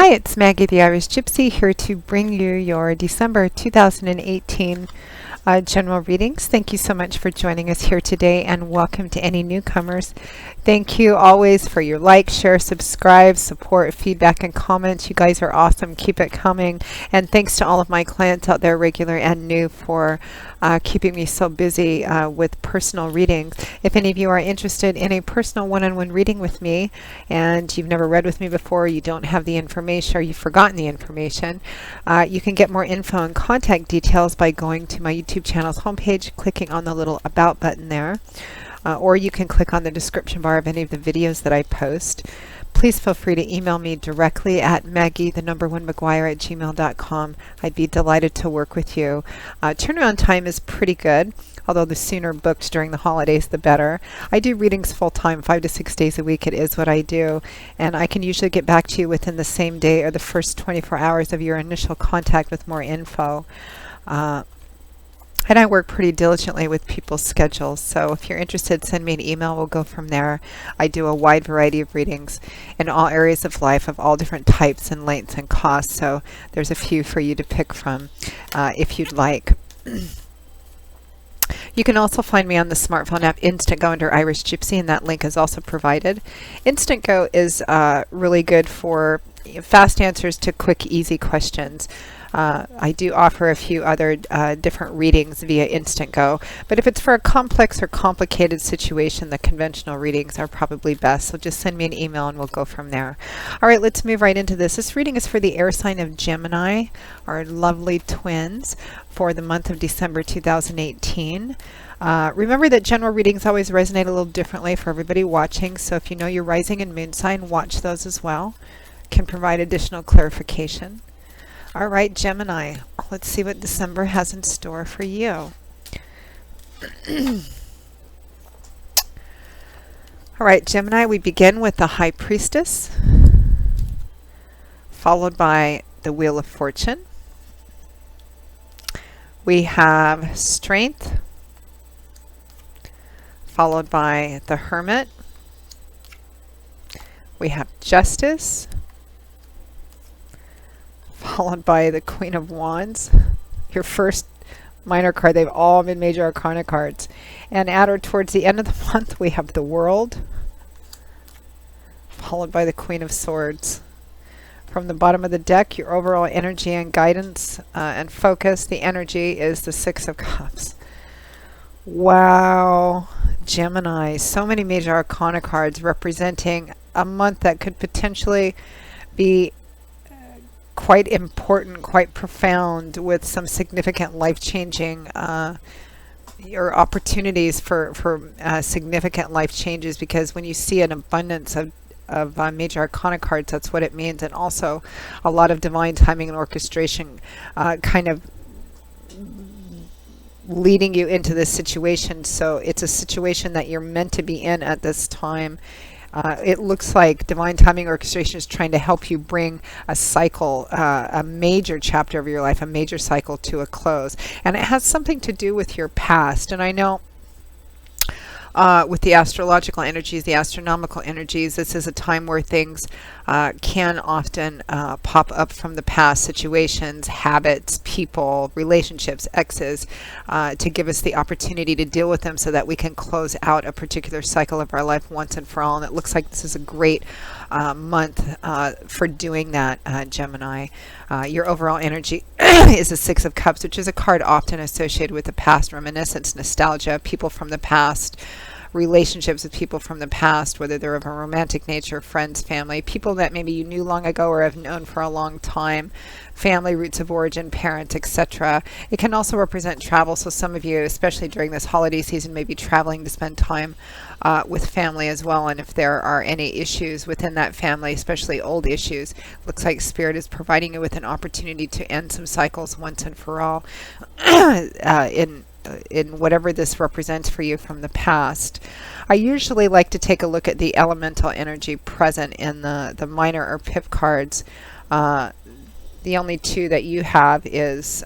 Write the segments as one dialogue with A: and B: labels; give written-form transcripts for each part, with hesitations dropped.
A: Hi, it's Maggie the Irish Gypsy here to bring you your December 2018 general readings. Thank you so much for joining us here today, and welcome to any newcomers. Thank you always for your like, share, subscribe, support, feedback, and comments. You guys are awesome. Keep it coming. And thanks to all of my clients out there, regular and new, for keeping me so busy with personal readings. If any of you are interested in a personal one-on-one reading with me and you've never read with me before, you don't have the information, or you've forgotten the information, you can get more info and contact details by going to my YouTube channel's homepage, clicking on the little About button there, or you can click on the description bar of any of the videos that I post. Please feel free to email me directly at maggie1mcguire@gmail.com. I'd be delighted to work with you. Turnaround time is pretty good, although the sooner booked during the holidays, the better. I do readings full-time, 5 to 6 days a week. It is what I do, and I can usually get back to you within the same day or the first 24 hours of your initial contact with more info. And I work pretty diligently with people's schedules, so if you're interested, send me an email. We'll go from there. I do a wide variety of readings in all areas of life, of all different types and lengths and costs, so there's a few for you to pick from if you'd like. You can also find me on the smartphone app Instantgo under Irish Gypsy, and that link is also provided. Instantgo is really good for fast answers to quick, easy questions. I do offer a few other different readings via Instantgo, but if it's for a complex or complicated situation, the conventional readings are probably best. So just send me an email and we'll go from there. All right, let's move right into this. This reading is for the air sign of Gemini, our lovely twins, for the month of December 2018. Remember that general readings always resonate a little differently for everybody watching, so if you know your rising and moon sign, watch those as well. Can provide additional clarification. All right, Gemini, let's see what December has in store for you. All right, Gemini, we begin with the High Priestess, followed by the Wheel of Fortune. We have Strength, followed by the Hermit. We have Justice, followed by the Queen of Wands, your first minor card. They've all been major arcana cards. And at or towards the end of the month, we have the World, followed by the Queen of Swords. From the bottom of the deck, your overall energy and guidance and focus, the energy is the Six of Cups. Wow, Gemini, so many major arcana cards representing a month that could potentially be quite important, quite profound, with some significant life-changing or opportunities for significant life changes, because when you see an abundance of major arcana cards, that's what it means. And also a lot of divine timing and orchestration kind of leading you into this situation. So it's a situation that you're meant to be in at this time. It looks like divine timing orchestration is trying to help you bring a cycle, a major chapter of your life, a major cycle to a close. And it has something to do with your past. And I know with the astrological energies, the astronomical energies, this is a time where things can often pop up from the past, situations, habits, people, relationships, exes, to give us the opportunity to deal with them so that we can close out a particular cycle of our life once and for all. And it looks like this is a great month for doing that, Gemini. Your overall energy is a Six of Cups, which is a card often associated with the past, reminiscence, nostalgia, people from the past, relationships with people from the past, whether they're of a romantic nature, friends, family, people that maybe you knew long ago or have known for a long time, family, roots of origin, parents, etc. It can also represent travel, so some of you, especially during this holiday season, may be traveling to spend time with family as well. And if there are any issues within that family, especially old issues, looks like Spirit is providing you with an opportunity to end some cycles once and for all in whatever this represents for you from the past. I usually like to take a look at the elemental energy present in the minor or pip cards. The only two that you have is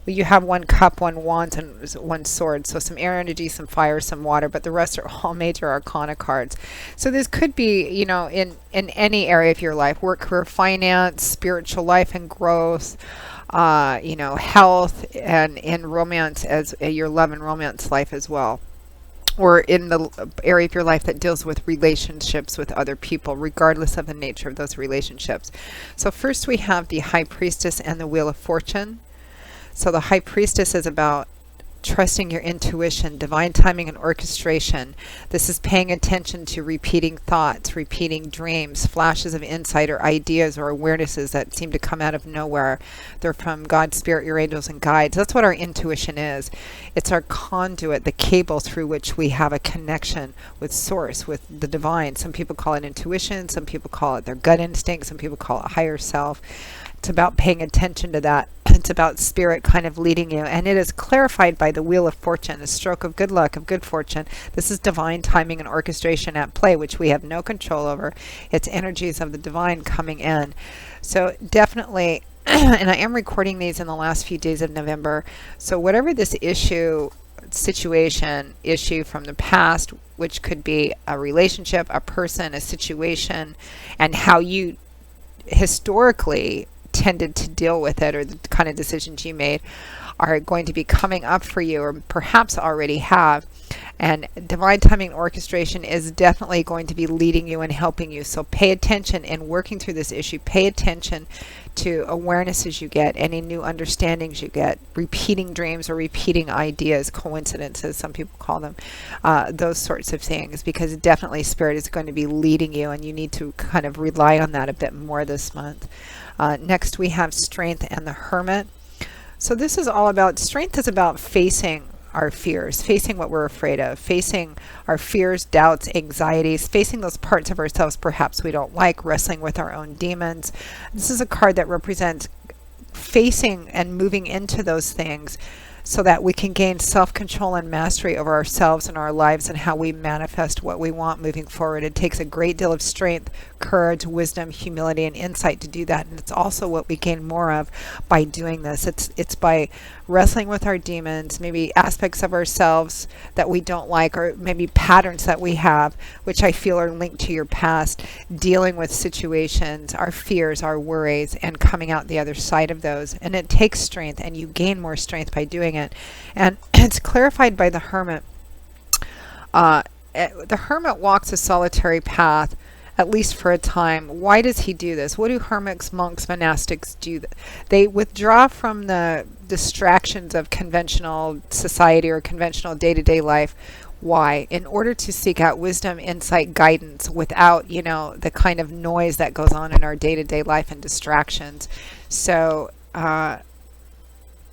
A: Well, you have one cup, one wand, and one sword. So some air energy, some fire, some water, but the rest are all major arcana cards. So this could be, in any area of your life, work, career, finance, spiritual life and growth, health, and in romance, as your love and romance life as well, or in the area of your life that deals with relationships with other people, regardless of the nature of those relationships. So first we have the High Priestess and the Wheel of Fortune. So the High Priestess is about trusting your intuition, divine timing and orchestration. This is paying attention to repeating thoughts, repeating dreams, flashes of insight or ideas or awarenesses that seem to come out of nowhere. They're from God, Spirit, your angels, and guides. That's what our intuition is. It's our conduit, the cable through which we have a connection with Source, with the divine. Some people call it intuition, some people call it their gut instinct, some people call it higher self. It's about paying attention to that. It's about spirit kind of leading you. And it is clarified by the Wheel of Fortune, the stroke of good luck, of good fortune. This is divine timing and orchestration at play, which we have no control over. It's energies of the divine coming in. So definitely, and I am recording these in the last few days of November. So whatever this issue, situation, issue from the past, which could be a relationship, a person, a situation, and how you historically tended to deal with it, or the kind of decisions you made, are going to be coming up for you, or perhaps already have. And divine timing and orchestration is definitely going to be leading you and helping you. So pay attention in working through this issue. Pay attention to awarenesses you get, any new understandings you get, repeating dreams or repeating ideas, coincidences, some people call them, those sorts of things, because definitely Spirit is going to be leading you, and you need to kind of rely on that a bit more this month. Next we have Strength and the Hermit. So this is all about, strength is about facing our fears, facing what we're afraid of, facing our fears, doubts, anxieties, facing those parts of ourselves perhaps we don't like, wrestling with our own demons. This is a card that represents facing and moving into those things so that we can gain self-control and mastery over ourselves and our lives and how we manifest what we want moving forward. It takes a great deal of strength, courage, wisdom, humility, and insight to do that. And it's also what we gain more of by doing this. It's by wrestling with our demons, maybe aspects of ourselves that we don't like, or maybe patterns that we have, which I feel are linked to your past, dealing with situations, our fears, our worries, and coming out the other side of those. And it takes strength, and you gain more strength by doing it. And it's clarified by the Hermit. The Hermit walks a solitary path, at least for a time. Why does he do this? What do hermits, monks, monastics do? They withdraw from the distractions of conventional society or conventional day-to-day life. Why? In order to seek out wisdom, insight, guidance without, the kind of noise that goes on in our day-to-day life and distractions. So,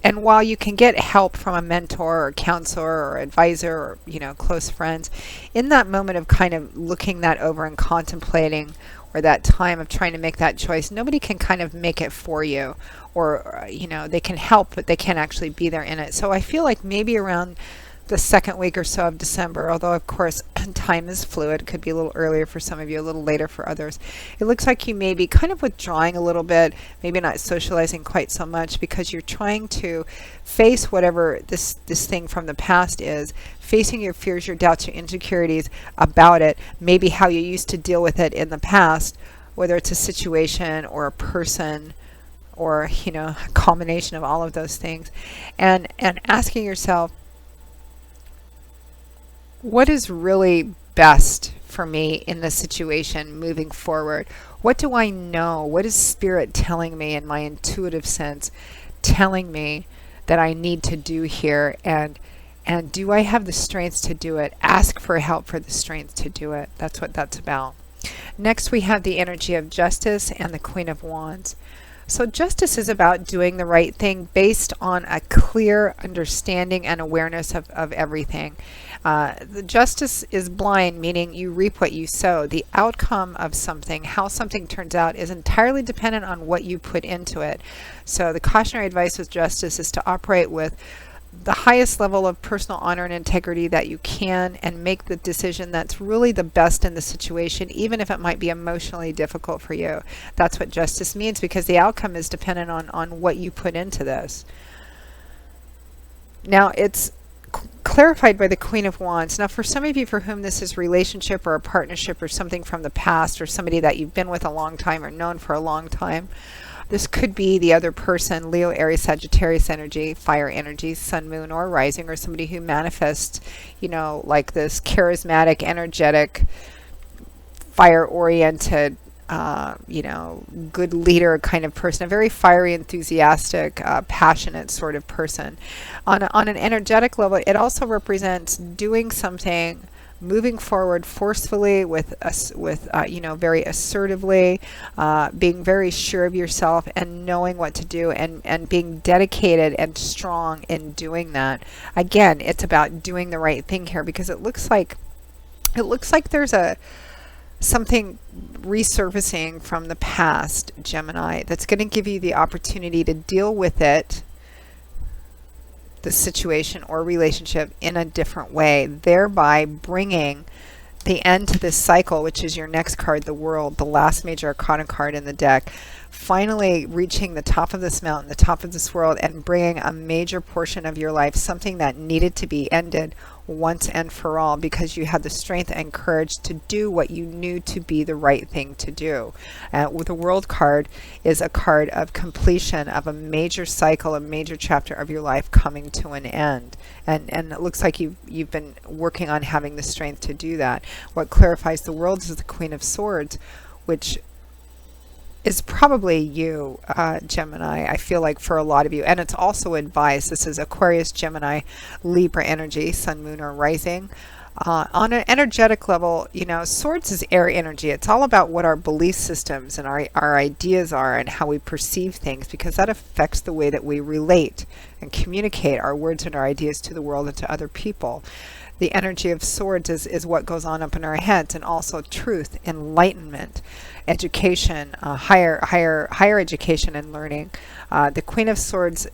A: and while you can get help from a mentor or counselor or advisor or, close friends, in that moment of kind of looking that over and contemplating, or that time of trying to make that choice, nobody can kind of make it for you. Or, they can help, but they can't actually be there in it. So I feel like maybe around the second week or so of December, although of course time is fluid, it could be a little earlier for some of you, a little later for others. It looks like you may be kind of withdrawing a little bit, maybe not socializing quite so much, because you're trying to face whatever this thing from the past is, facing your fears, your doubts, your insecurities about it, maybe how you used to deal with it in the past, whether it's a situation or a person, or a combination of all of those things, and asking yourself, what is really best for me in this situation moving forward? What do I know? What is Spirit telling me in my intuitive sense, telling me that I need to do here? And do I have the strength to do it? Ask for help for the strength to do it. That's what that's about. Next, we have the energy of Justice and the Queen of Wands. So justice is about doing the right thing based on a clear understanding and awareness of everything. The justice is blind, meaning you reap what you sow. The outcome of something, how something turns out, is entirely dependent on what you put into it. So the cautionary advice with justice is to operate with the highest level of personal honor and integrity that you can, and make the decision that's really the best in the situation, even if it might be emotionally difficult for you. That's what justice means, because the outcome is dependent on what you put into this. Now it's clarified by the Queen of Wands. Now, for some of you for whom this is relationship or a partnership or something from the past or somebody that you've been with a long time or known for a long time, this could be the other person, Leo, Aries, Sagittarius energy, fire energy, sun, moon, or rising, or somebody who manifests, like this charismatic, energetic, fire-oriented, good leader kind of person, a very fiery, enthusiastic, passionate sort of person. On an energetic level, it also represents doing something, moving forward forcefully with us, very assertively, being very sure of yourself and knowing what to do, and being dedicated and strong in doing that. Again, it's about doing the right thing here, because it looks like there's something resurfacing from the past, Gemini, that's going to give you the opportunity to deal with it, the situation or relationship, in a different way, thereby bringing the end to this cycle, which is your next card, the World, the last major arcana card in the deck. Finally reaching the top of this mountain, the top of this world, and bringing a major portion of your life, something that needed to be ended once and for all, because you had the strength and courage to do what you knew to be the right thing to do. With the World card is a card of completion of a major cycle, a major chapter of your life coming to an end. And it looks like you've been working on having the strength to do that. What clarifies the World is the Queen of Swords, which is probably you, Gemini, I feel like, for a lot of you. And it's also advised. This is Aquarius, Gemini, Libra energy, sun, moon, or rising. On an energetic level, Swords is air energy. It's all about what our belief systems and our ideas are and how we perceive things, because that affects the way that we relate and communicate our words and our ideas to the world and to other people. The energy of Swords is what goes on up in our heads, and also truth, enlightenment, education, higher education and learning. The Queen of Swords,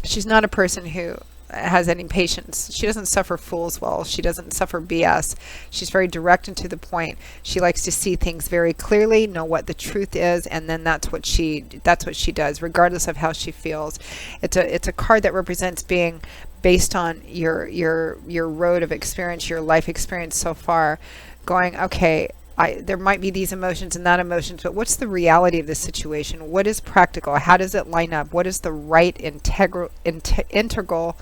A: she's not a person who has any patience. She doesn't suffer fools well. She doesn't suffer BS. She's very direct and to the point. She likes to see things very clearly, know what the truth is, and then that's what she does, regardless of how she feels. It's a card that represents being based on your road of experience, your life experience so far, going, okay, there might be these emotions and that emotions, but what's the reality of the situation? What is practical? How does it line up? What is the right, integral,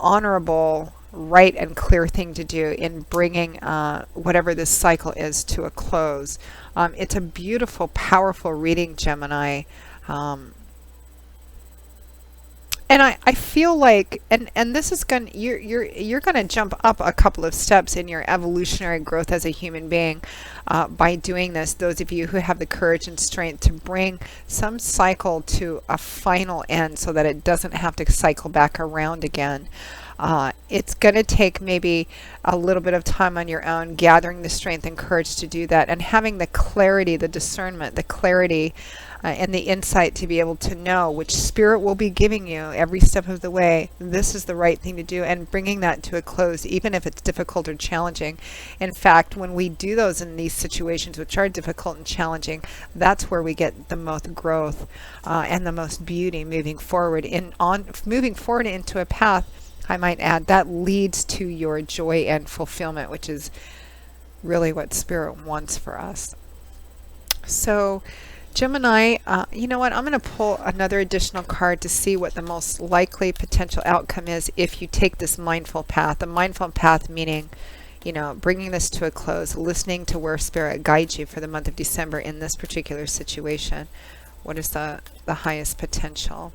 A: honorable, right and clear thing to do in bringing whatever this cycle is to a close? It's a beautiful, powerful reading, Gemini. And I feel like, and this is you're gonna jump up a couple of steps in your evolutionary growth as a human being by doing this. Those of you who have the courage and strength to bring some cycle to a final end, so that it doesn't have to cycle back around again. It's going to take maybe a little bit of time on your own, gathering the strength and courage to do that, and having the clarity, the discernment, the clarity, and the insight to be able to know which spirit will be giving you every step of the way. This is the right thing to do, and bringing that to a close, even if it's difficult or challenging. In fact, when we do those in these situations, which are difficult and challenging, that's where we get the most growth and the most beauty moving forward into a path, I might add, that leads to your joy and fulfillment, which is really what Spirit wants for us. So, Gemini, you know what? I'm going to pull another additional card to see what the most likely potential outcome is if you take this mindful path. The mindful path meaning, bringing this to a close, listening to where Spirit guides you for the month of December in this particular situation. What is the highest potential?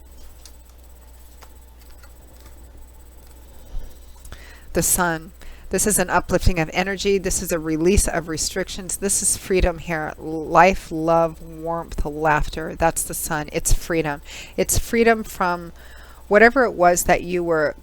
A: The Sun. This is an uplifting of energy. This is a release of restrictions. This is freedom here. Life, love, warmth, laughter. That's the Sun. It's freedom. It's freedom from whatever it was that you were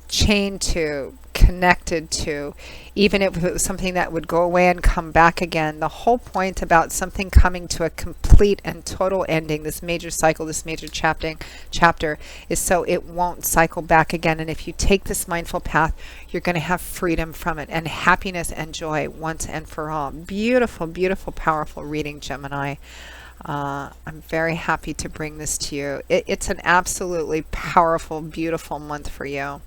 A: chained to, connected to, even if it was something that would go away and come back again. The whole point about something coming to a complete and total ending, this major cycle, this major chapter, is so it won't cycle back again. And if you take this mindful path, you're going to have freedom from it and happiness and joy once and for all. Beautiful, beautiful, powerful reading, Gemini. I'm very happy to bring this to you. It's an absolutely powerful, beautiful month for you.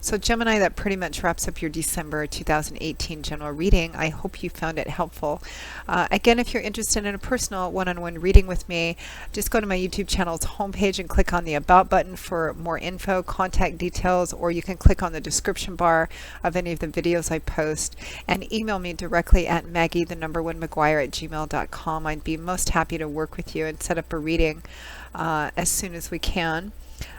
A: So Gemini, that pretty much wraps up your December 2018 general reading. I hope you found it helpful. Again, if you're interested in a personal one-on-one reading with me, just go to my YouTube channel's homepage and click on the About button for more info, contact details, or you can click on the description bar of any of the videos I post and email me directly at Maggie1McGuire@gmail.com. I'd be most happy to work with you and set up a reading as soon as we can.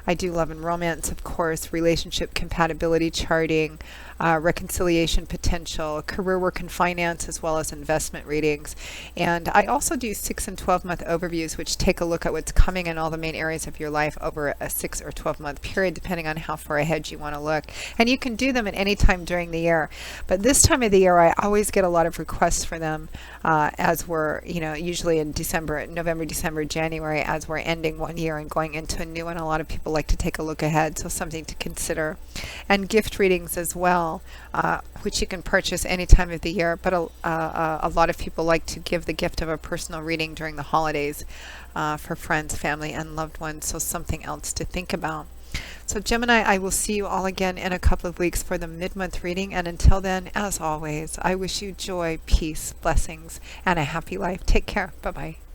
A: I do love and romance, of course, relationship compatibility charting, reconciliation potential, career work and finance, as well as investment readings. And I also do 6 and 12-month overviews, which take a look at what's coming in all the main areas of your life over a 6 or 12-month period, depending on how far ahead you want to look. And you can do them at any time during the year. But this time of the year, I always get a lot of requests for them as we're, usually in December, November, December, January, as we're ending one year and going into a new one. A lot of people like to take a look ahead, so something to consider. And gift readings as well, which you can purchase any time of the year, but a lot of people like to give the gift of a personal reading during the holidays for friends, family, and loved ones, so something else to think about. So Gemini, I will see you all again in a couple of weeks for the mid-month reading, and until then, as always, I wish you joy, peace, blessings, and a happy life. Take care. Bye-bye.